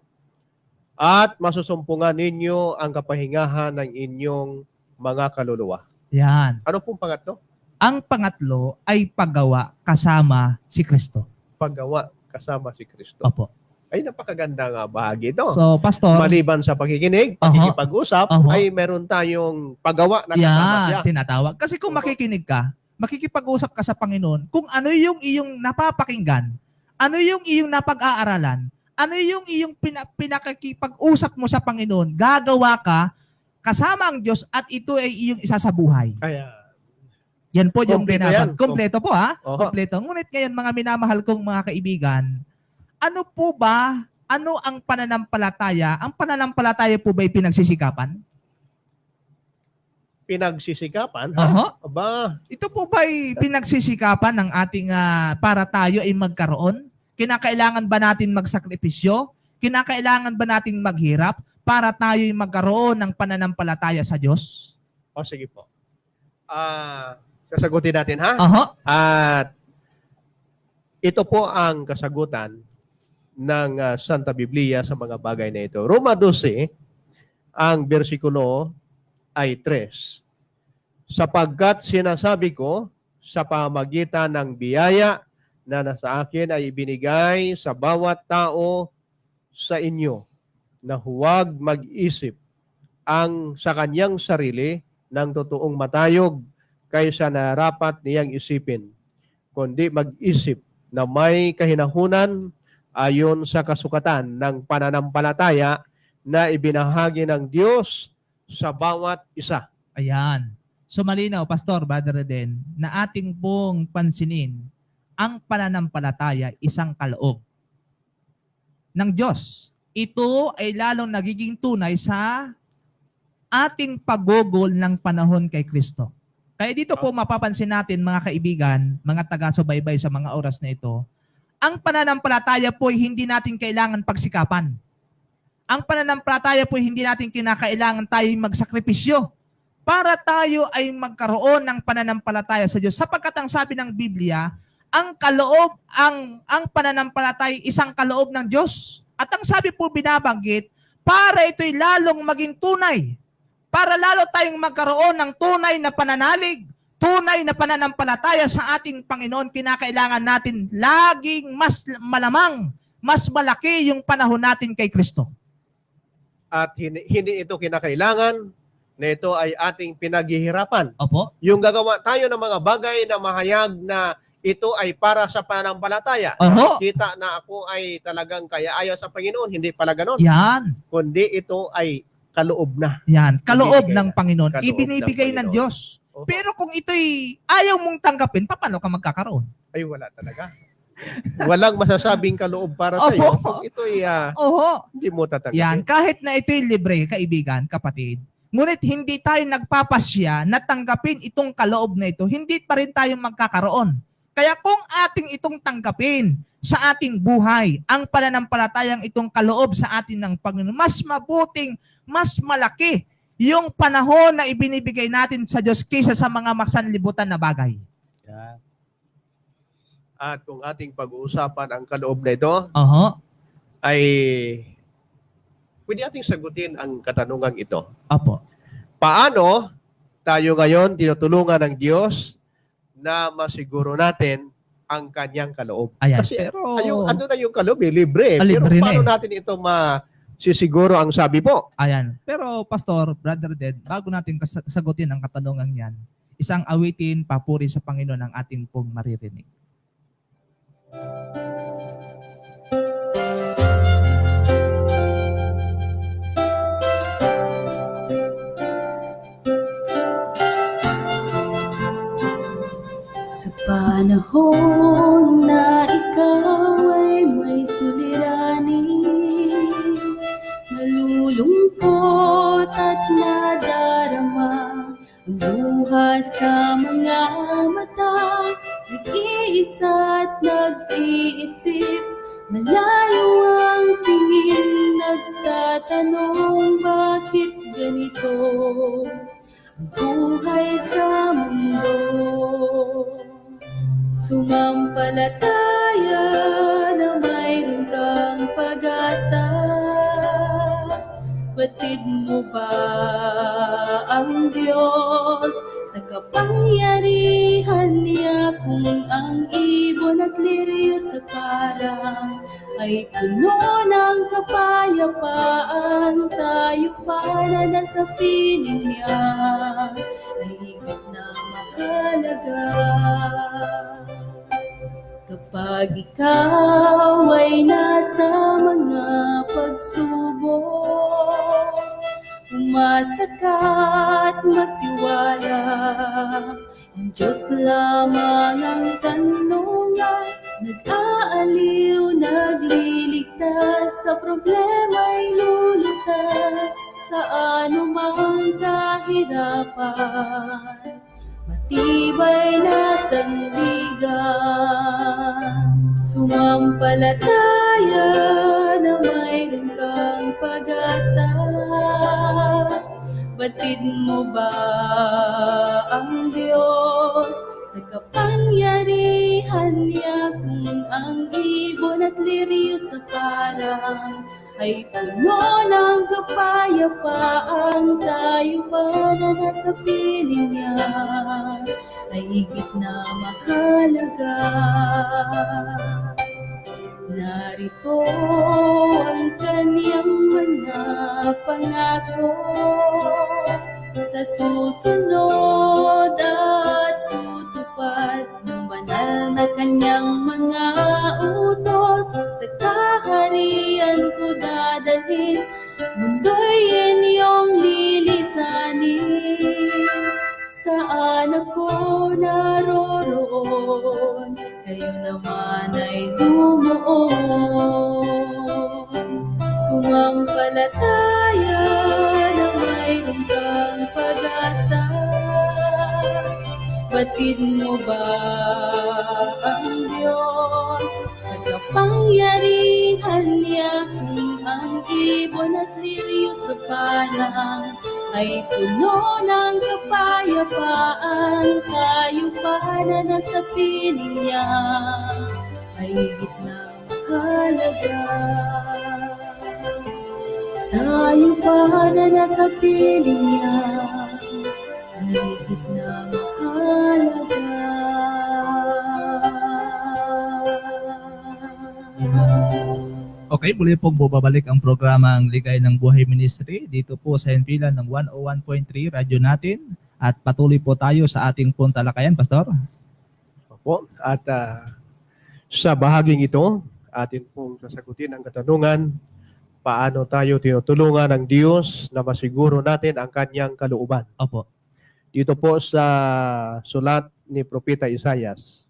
At masusumpungan ninyo ang kapahingahan ng inyong mga kaluluwa. Yan. Ano pong pangatlo? Ang pangatlo ay paggawa kasama si Kristo. Paggawa kasama si Kristo. Opo. Ay, napakaganda nga bahagi ito. So, Pastor, Maliban sa pakikinig, pakikipag-usap, Aha. ay meron tayong paggawa na kasama siya. yan, tinatawag. Kasi kung Opo. makikinig ka, makikipag-usap ka sa Panginoon, kung ano yung iyong napapakinggan, ano yung iyong napag-aaralan, ano yung iyong pinakikipag-usap mo sa Panginoon, gagawa ka kasama ang Diyos at ito ay iyong isa sa buhay. Kaya, Yan po yung Kompleto binabag. yan. Kompleto po ha? Oho. Kompleto. Ngunit ngayon mga minamahal kong mga kaibigan, ano po ba, ano ang pananampalataya? Ang pananampalataya po ba'y pinagsisikapan? pinagsisikapan, ha? Oho. Aba, Ito po ba'y pinagsisikapan ng ating para tayo ay magkaroon? Kinakailangan ba natin magsakripisyo? Kinakailangan ba natin maghirap para tayo ay magkaroon ng pananampalataya sa Diyos? o sige po. Sasagutin natin, ha? Oho. At ito po ang kasagutan ng Santa Biblia sa mga bagay na ito. Roma 12, ang bersikulo ay 3. Sapagkat sinasabi ko sa pamagitan ng biyaya na nasa akin ay ibinigay sa bawat tao sa inyo na huwag mag-isip ang sa kanyang sarili ng totoong matayog kaysa narapat niyang isipin, kundi mag-isip na may kahinahunan ayon sa kasukatan ng pananampalataya na ibinahagi ng Diyos sa bawat isa. Ayan. So malinaw, Pastor, Brother Reden, na ating pong pansinin ang pananampalataya isang kaloob ng Diyos. Ito ay lalong nagiging tunay sa ating paggugol ng panahon kay Kristo. Kaya dito po mapapansin natin mga kaibigan, mga taga-subaybay sa mga oras na ito, ang pananampalataya po ay hindi natin kailangan pagsikapan. Ang pananampalataya po ay hindi natin kinakailangan tayo magsakripisyo para tayo ay magkaroon ng pananampalataya sa Diyos. Sapagkat ang sabi ng Biblia, ang kaloob, ang pananampalataya isang kaloob ng Diyos. At ang sabi po binabanggit, para ito'y lalong maging tunay. Para lalo tayong magkaroon ng tunay na pananalig, tunay na pananampalataya sa ating Panginoon, kinakailangan natin laging mas malamang, mas malaki yung panahon natin kay Kristo. At hindi ito kinakailangan na ito ay ating pinaghihirapan. Opo. Yung gagawa tayo ng mga bagay na mahayag na ito ay para sa pananampalataya. Oho. Kita na ako ay talagang kaya-aya sa Panginoon, hindi pala ganon. Yan. Kundi ito ay kaloob na. Yan. Kaloob Ibinibigay ng na. Panginoon. Kaloob Ibinibigay ng ng Panginoon. Diyos. Oho. Pero kung ito'y ayaw mong tanggapin, paano ka magkakaroon? Ay, wala talaga. Walang masasabing kaloob para sa iyo Oho. kung ito'y Oho. hindi mo tatanggapin. Yan. Kahit na ito'y libre, kaibigan, kapatid. Ngunit hindi tayo nagpapasya na tanggapin itong kaloob na ito, hindi pa rin tayo magkakaroon. Kaya kung ating itong tanggapin sa ating buhay, ang pananampalatayang itong kaloob sa atin ng Panginoon, mas mabuting, mas malaki yung panahon na ibinibigay natin sa Diyos kaysa sa mga masanlibutan na bagay. Yan. At kung ating pag-uusapan ang kaloob na ito, Oho. ay pwede ating sagutin ang katanungang ito. Opo. Paano tayo ngayon tinutulungan ng Diyos na masiguro natin ang kanyang kaloob? Ayan. Kasi Pero, ano na yung kaloob? Libre. Libre Pero na paano eh. natin ito masisiguro ang sabi po? ayan. Pero, Pastor, Brother Ded, bago natin sagutin ang katanungan yan, isang awitin, papuri sa Panginoon ang ating pong maririnig. Sa panahon na ikaw ay may suliranin, nalulungkot at nadarama ang luha sa mga mata, nag-iisa at nag-iisip, malayo ang tingin, nagtatanong bakit ganito ang buhay sa mundo. Sumampalataya na mayroon kang pag-asa. Batid mo ba ang Diyos sa kapangyarihan niya? Kung ang ibon at liryo sa parang ay puno ng kapayapaan, tayo para na sa piling niya ay higit na mahalaga. Kapag ikaw ay nasa mga pagsubok, umasa ka at magtiwala, ang Diyos lamang ang kanlungan, nag-aaliw, nagliligtas, sa problema'y lulutas, sa anumang kahirapan, matibay na sandigan. Sumampalataya na mayroon kang pag-asa. Batid mo ba ang Diyos sa kapangyarihan niya? Kung ang ibon at liryo sa parang ay puno ng kapayapaan, tayo pa na nasa piling niya ay higit na mahalaga. Narito ang kanyang mga pangako, sa susunod at tutupad ng banal na kanyang mga utos. Sa kaharian ko dadalhin, mundo'y inyong lilisanin. Saan ako naroroon, kayo naman ay dumuon. Sumampalataya na mayroon kang pag-asa. Batid mo ba ang Diyos sa kapangyarihan niya? Kung ang ibon at liryo sa parang ay puno ng kapayapaan, tayo pa na nasa piling niya ay higit na mahalaga. Tayo pa na nasa piling niya ay higit na mahalaga. Okay, muli pong bumabalik ang programang Ligay ng Buhay Ministry dito po sa himpilan ng 101.3 radyo natin, at patuloy po tayo sa ating pong talakayan, Pastor. po. At sa bahaging ito, atin pong sasagutin ang katanungan, paano tayo tinutulungan ng Diyos na masiguro natin ang kanyang kalooban. Opo. Dito po sa sulat ni Propeta Isaias,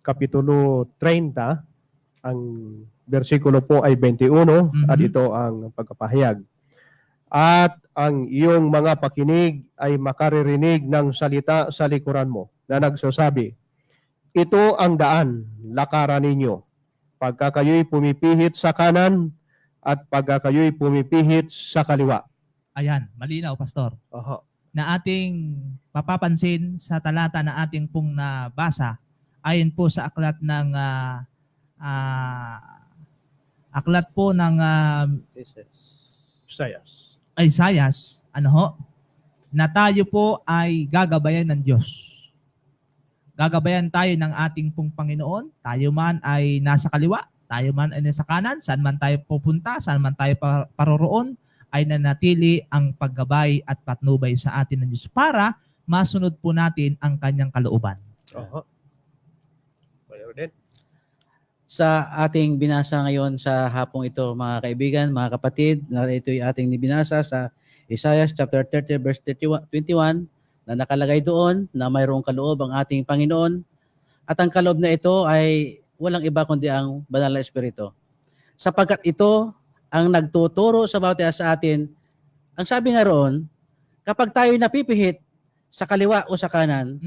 Kapitulo 30, ang versikulo po ay 21, Mhm. at ito ang pagkapahayag. At ang iyong mga pakinig ay makaririnig ng salita sa likuran mo na nagsasabi, ito ang daan, lakaran ninyo. Pagka kayo'y pumipihit sa kanan at pagka kayo'y pumipihit sa kaliwa. Ayan, malinaw, Pastor. Oho. Na ating mapapansin sa talata na ating pong nabasa, ayon po sa aklat ng aklat po ng Isaias. Isaias, ano ho, na tayo po ay gagabayan ng Diyos. Gagabayan tayo ng ating pong Panginoon, tayo man ay nasa kaliwa, tayo man ay nasa kanan, saan man tayo pupunta, saan man tayo paroroon, ay nanatili ang paggabay at patnubay sa atin ng Diyos para masunod po natin ang kanyang kalooban. Oho. Mayroon din. Sa ating binasa ngayon sa hapong ito, mga kaibigan, mga kapatid, na ito'y ating binasa sa Isaiah chapter 30 verse 21 na nakalagay doon na mayroong kaloob ang ating Panginoon, at ang kaloob na ito ay walang iba kundi ang Banal na Espiritu. Sapagkat ito ang nagtuturo sa bawat isa sa atin. Ang sabi nga roon, kapag tayo napipihit sa kaliwa o sa kanan,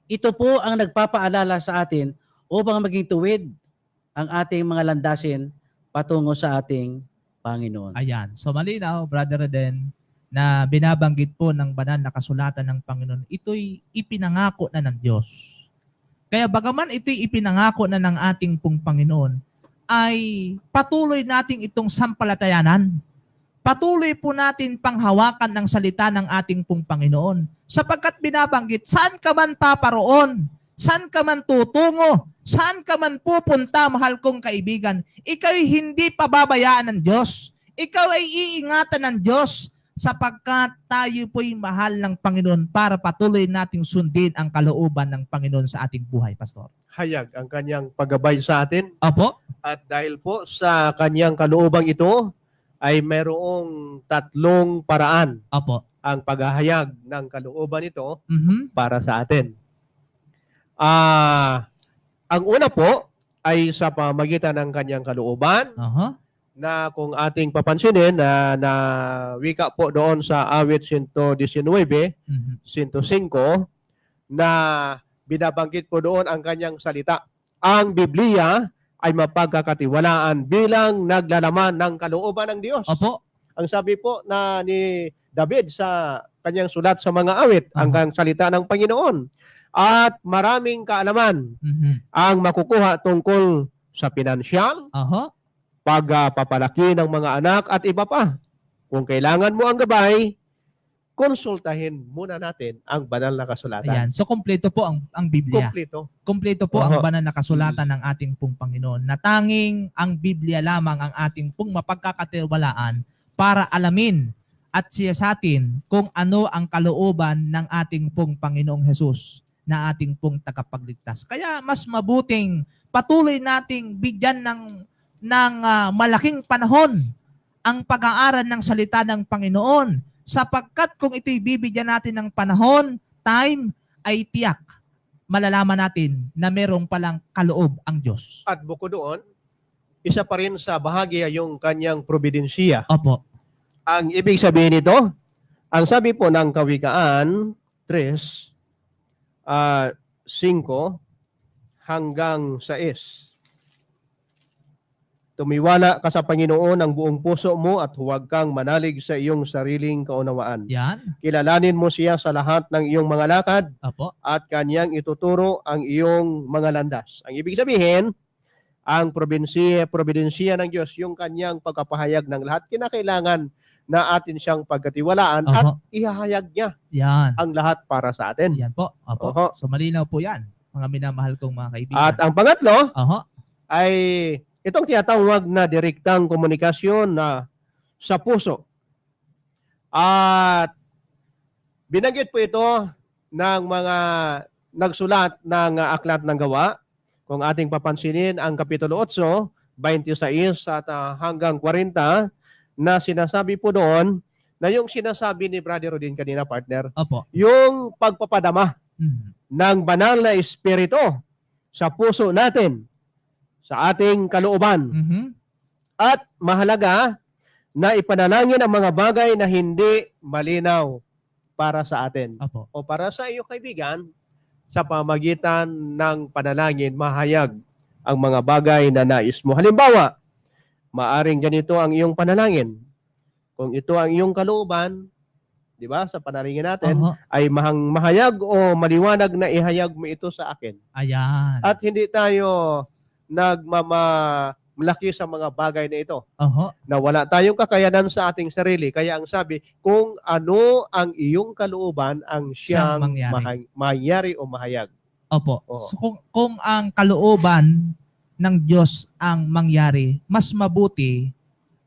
ito po ang nagpapaalala sa atin upang maging tuwid ang ating mga landasin patungo sa ating Panginoon. Ayan. So malinaw, Brother Reden, na binabanggit po ng banal na kasulatan ng Panginoon, ito'y ipinangako na ng Diyos. Kaya bagaman ito'y ipinangako na ng ating pong Panginoon, ay patuloy nating itong sampalatayanan. Patuloy po natin panghawakan ng salita ng ating pong Panginoon. Sapagkat binabanggit, saan ka man paparoon, saan ka man tutungo, saan ka man pupunta, mahal kong kaibigan, ikaw'y hindi pababayaan ng Diyos. Ikaw ay iingatan ng Diyos sapagkat tayo po'y mahal ng Panginoon para patuloy nating sundin ang kalooban ng Panginoon sa ating buhay, Pastor. Hayag ang kanyang paggabay sa atin. Opo. At dahil po sa kanyang kaloobang ito, ay mayroong tatlong paraan Opo. ang paghahayag ng kalooban ito Mhm. para sa atin. Ang una po ay sa pamagitan ng kanyang kalooban, Aha. na kung ating papansinin na wika po doon sa awit 119, Mhm. 105, na binabanggit po doon ang kanyang salita. Ang Biblia ay mapagkakatiwalaan bilang naglalaman ng kalooban ng Diyos. Opo. Ang sabi po na ni David sa kanyang sulat sa mga awit, ang salita ng Panginoon. At maraming kaalaman Mhm. ang makukuha tungkol sa pinansyal, Aha. pagpapalaki ng mga anak at iba pa. Kung kailangan mo ang gabay, konsultahin muna natin ang banal na kasulatan. Ayan. So, kompleto po ang Biblia. Kompleto. Kompleto po Oho. ang banal na kasulatan ng ating pong Panginoon. Na tanging ang Biblia lamang ang ating pong mapagkakatiwalaan para alamin at siyasatin kung ano ang kalooban ng ating pong Panginoong Hesus na ating pong tagapagligtas. Kaya mas mabuting patuloy nating bigyan ng malaking panahon ang pag-aaral ng salita ng Panginoon, sapagkat kung ito'y bibigyan natin ng panahon, time, ay tiyak, malalaman natin na merong palang kaloob ang Diyos. At bukod doon, isa pa rin sa bahagi ay yung kanyang probidensiya. Opo. Ang ibig sabihin nito, ang sabi po ng Kawikaan 3, 5 hanggang 6. Tumiwala ka sa Panginoon ng buong puso mo at huwag kang manalig sa iyong sariling kaunawaan. Yan. Kilalanin mo siya sa lahat ng iyong mga lakad Opo. at kanyang ituturo ang iyong mga landas. Ang ibig sabihin, ang probidensiya ng Diyos, yung kanyang pagkapahayag ng lahat, kinakailangan na atin siyang pagkatiwalaan at Oho. ihahayag niya Yan. ang lahat para sa atin. Yan po. Opo. Oho. So malinaw po yan, mga minamahal kong mga kaibigan. At ang pangatlo Oho. ay itong tinatawag na direktang komunikasyon na sa puso. At binanggit po ito ng mga nagsulat ng Aklat ng Gawa. Kung ating papansinin ang Kapitulo 8, 26 at hanggang 40, na sinasabi po doon, na yung sinasabi ni Brother Rodin kanina, partner, Opo. yung pagpapadama Mhm. ng banal na espiritu sa puso natin, sa ating kalooban. Mhm. At mahalaga na ipanalangin ang mga bagay na hindi malinaw para sa atin Opo. o para sa iyong kaibigan. Sa pamagitan ng panalangin, mahayag ang mga bagay na nais mo. Halimbawa, maaring ganito ang iyong panalangin. Kung ito ang iyong kalooban, di ba, sa panalangin natin, Oho. ay mahayag o maliwanag na ihayag mo ito sa akin. Ayan. At hindi tayo nagmamalaki sa mga bagay na ito, Oho. na wala tayong kakayanan sa ating sarili. Kaya ang sabi, kung ano ang iyong kalooban ang Siyang siyang mangyari. mangyari o mahayag. Opo. Oo. So kung ang kalooban ng Diyos ang mangyari, mas mabuti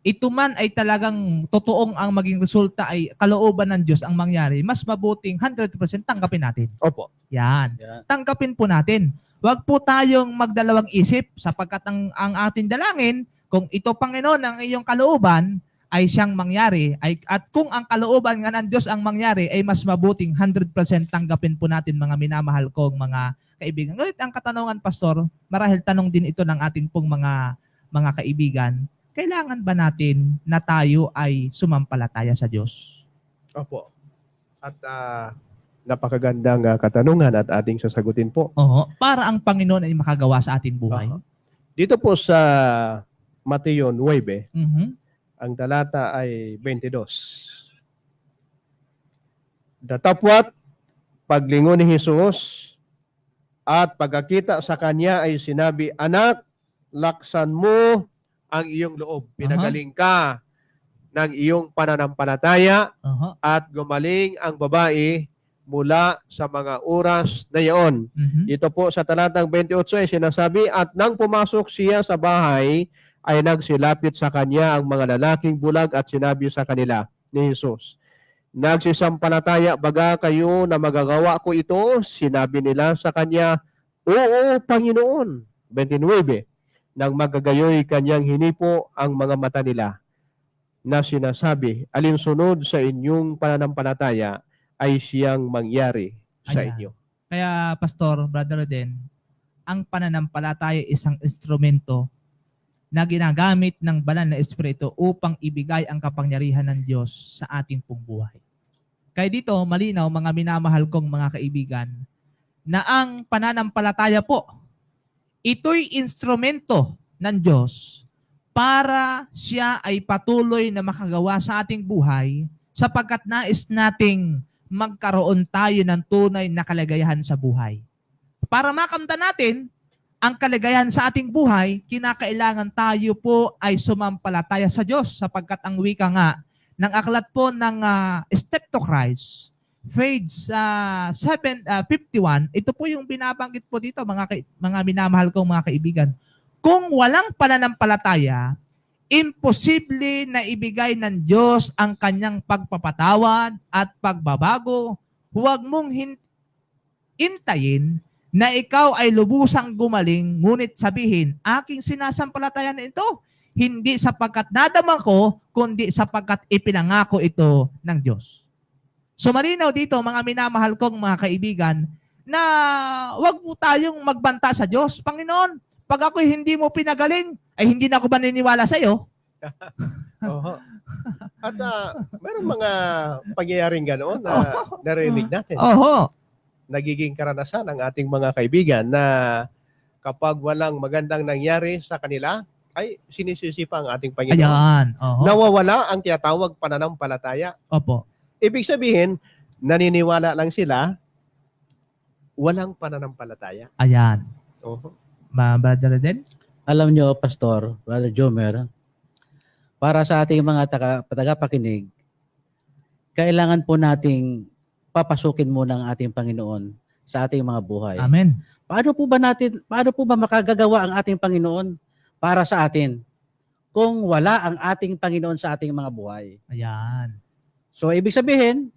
ito man ay talagang totoong ang maging resulta ay kalooban ng Diyos ang mangyari, mas mabuting 100% tanggapin natin. Opo. Yan. Yan. Tanggapin po natin. Huwag po tayong magdalawang isip sapagkat ang ating dalangin, kung ito Panginoon ang iyong kalooban, ay siyang mangyari. At kung ang kalooban nga ng Diyos ang mangyari, ay mas mabuting 100% tanggapin po natin mga minamahal kong mga kaibigan. Ngunit ang katanungan, Pastor, marahil tanong din ito ng ating pong mga kaibigan, kailangan ba natin na tayo ay sumampalataya sa Diyos? Opo. At napakagandang katanungan at ating sasagutin po. Oo. Para ang Panginoon ay makagawa sa ating buhay. Aha. Dito po sa Mateo 9, Mhm. ang talata ay 22. Datapwat paglingon ni Jesus at pagkakita sa kanya ay sinabi, "Anak, laksan mo ang iyong loob. Pinagaling ka ng iyong pananampalataya Oho. at gumaling ang babae mula sa mga oras na iyon." Mhm. Dito po sa talatang 28 ay sinasabi, "At nang pumasok siya sa bahay, ay nagsilapit sa kanya ang mga lalaking bulag at sinabi sa kanila ni Jesus, 'Nagsisampalataya baga kayo na magagawa ko ito?' Sinabi nila sa kanya, 'Oo, Panginoon.' 29. Nang magagayoy kanyang hinipo ang mga mata nila na sinasabi, 'Alinsunod sa inyong pananampalataya ay siyang mangyari sa Ayan. inyo.'" Kaya, Pastor, Brother Roden, ang pananampalataya ay isang instrumento na ginagamit ng banal na Espiritu upang ibigay ang kapangyarihan ng Diyos sa ating pong buhay. Kaya dito, malinaw, mga minamahal kong mga kaibigan, na ang pananampalataya po, ito'y instrumento ng Diyos para siya ay patuloy na makagawa sa ating buhay sapagkat nais nating magkaroon tayo ng tunay na kaligayahan sa buhay. Para makamtan natin ang kaligayahan sa ating buhay, kinakailangan tayo po ay sumampalataya sa Diyos sapagkat ang wika nga ng aklat po ng Step to Christ, page 51, ito po yung binabanggit po dito mga minamahal kong mga kaibigan. Kung walang pananampalataya, imposible na ibigay ng Diyos ang kanyang pagpapatawad at pagbabago. Huwag mong hintayin na ikaw ay lubusang gumaling, ngunit sabihin, aking sinasampalataya na ito, hindi sapagkat nadama ko, kundi sapagkat ipinangako ito ng Diyos. So malinaw dito, mga minamahal kong mga kaibigan, na wag mo tayong magbanta sa Diyos. Panginoon, pag ako hindi mo pinagaling, ay hindi na ako maniniwala sa iyo. Oho. At mayroong mga pangyayaring ganoon na narinig natin. Oho. Nagiging karanasan ng ating mga kaibigan na kapag walang magandang nangyari sa kanila, ay sinisisi pa ang ating Panginoon. Ayan. Oho. Nawawala ang tinatawag pananampalataya. Opo. Ibig sabihin, naniniwala lang sila, walang pananampalataya. Ayan. Oho. Brother din? Alam nyo, Pastor, Brother Jomer, para sa ating mga tagapakinig, kailangan po nating papasukin muna ang ating Panginoon sa ating mga buhay. Amen. Paano po ba makagagawa ang ating Panginoon para sa atin kung wala ang ating Panginoon sa ating mga buhay? Ayan. So, ibig sabihin,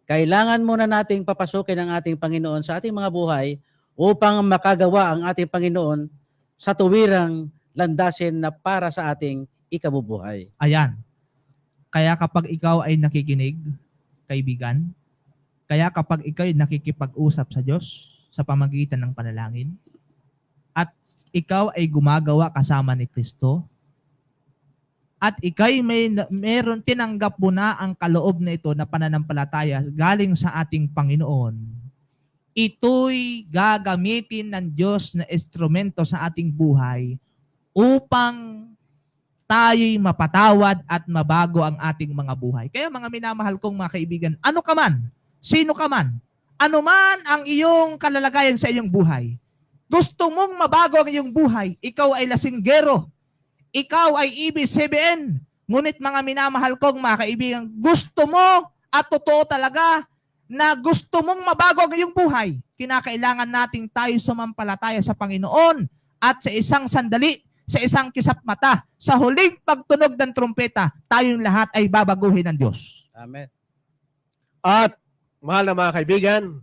kailangan muna nating papasukin ang ating Panginoon sa ating mga buhay upang makagawa ang ating Panginoon sa tuwirang landasin na para sa ating ikabubuhay. Ayan. Kaya kapag ikaw ay nakikinig, kaibigan, kaya kapag ikaw ay nakikipag-usap sa Diyos sa pamamagitan ng panalangin, at ikaw ay gumagawa kasama ni Kristo, at ikaw ay meron tinanggap mo na ang kaloob na ito na pananampalataya galing sa ating Panginoon, ito'y gagamitin ng Diyos na instrumento sa ating buhay upang tayo'y mapatawad at mabago ang ating mga buhay. Kaya mga minamahal kong mga kaibigan, ano ka man, sino ka man, ano man ang iyong kalalagayan sa iyong buhay, gusto mong mabago ang iyong buhay, ikaw ay lasinggero, ikaw ay EB7, ngunit mga minamahal kong mga kaibigan, gusto mo at totoo talaga na gusto mong mabago ang iyong buhay, kinakailangan nating tayo sumampalataya sa Panginoon at sa isang sandali, sa isang kisap mata, sa huling pagtunog ng trumpeta, tayong lahat ay babaguhin ng Diyos. Amen. At mahal na mga kaibigan,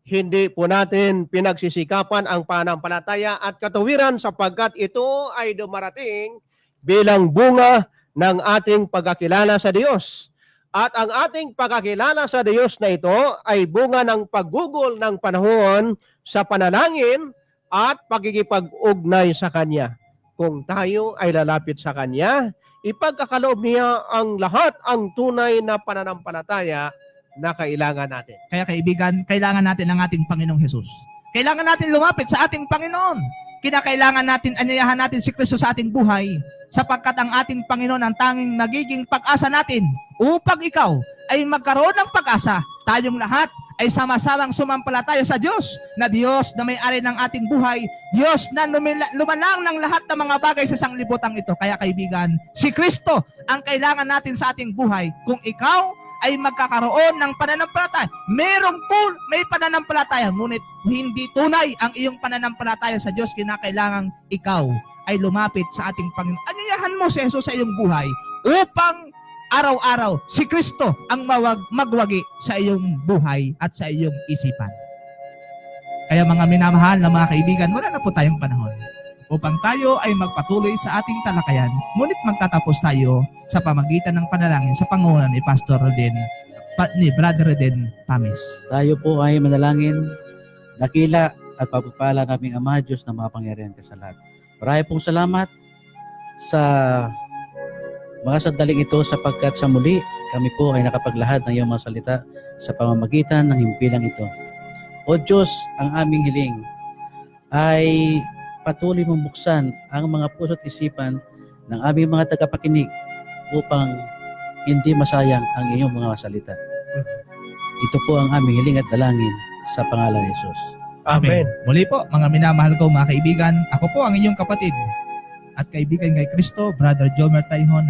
hindi po natin pinagsisikapan ang pananampalataya at katuwiran sapagkat ito ay dumarating bilang bunga ng ating pagkakilala sa Diyos. At ang ating pagkakilala sa Diyos na ito ay bunga ng paggugol ng panahon sa panalangin at pagkikipag-ugnay sa Kanya. Kung tayo ay lalapit sa Kanya, ipagkakaloob niya ang lahat ang tunay na pananampalataya na kailangan natin. Kaya kaibigan, kailangan natin ang ating Panginoong Hesus. Kailangan natin lumapit sa ating Panginoon. Kinakailangan natin, anyayahan natin si Kristo sa ating buhay sapagkat ang ating Panginoon ang tanging magiging pag-asa natin upang ikaw ay magkaroon ng pag-asa. Tayong lahat ay sama-samang sumampalataya sa Diyos na may-ari ng ating buhay, Diyos na lumalang ng lahat ng mga bagay sa sanglibutang ito. Kaya kaibigan, si Kristo ang kailangan natin sa ating buhay. Kung ikaw ay magkakaroon ng pananampalataya, may pananampalataya, ngunit hindi tunay ang iyong pananampalataya sa Diyos, kinakailangang ikaw ay lumapit sa ating Panginoon. Anyayahan mo si Jesus sa iyong buhay upang araw-araw si Kristo ang magwagi sa iyong buhay at sa iyong isipan. Kaya mga minamahal na mga kaibigan, wala na po tayong panahon upang tayo ay magpatuloy sa ating talakayan. Ngunit magtatapos tayo sa pamagitan ng panalangin sa pangunan ni Pastor Roden, ni Brother Roden Pamis. Tayo po ay manalangin, dakila at pagpapala naming Ama Diyos na makapangyarihan ka sa lahat. Marami pong salamat sa mga sandaling ito sapagkat sa muli kami po ay nakapaglahad ng iyong mga salita sa pamamagitan ng himpilang ito. O Diyos, ang aming hiling ay patuloy mong buksan ang mga puso at isipan ng aming mga tagapakinig upang hindi masayang ang iyong mga salita. Ito po ang aming hiling at dalangin sa pangalan ni Jesus. Amen. Muli po, mga minamahal ko mga kaibigan, ako po ang inyong kapatid at kaibigan kay Kristo, Brother Jomer Taihon,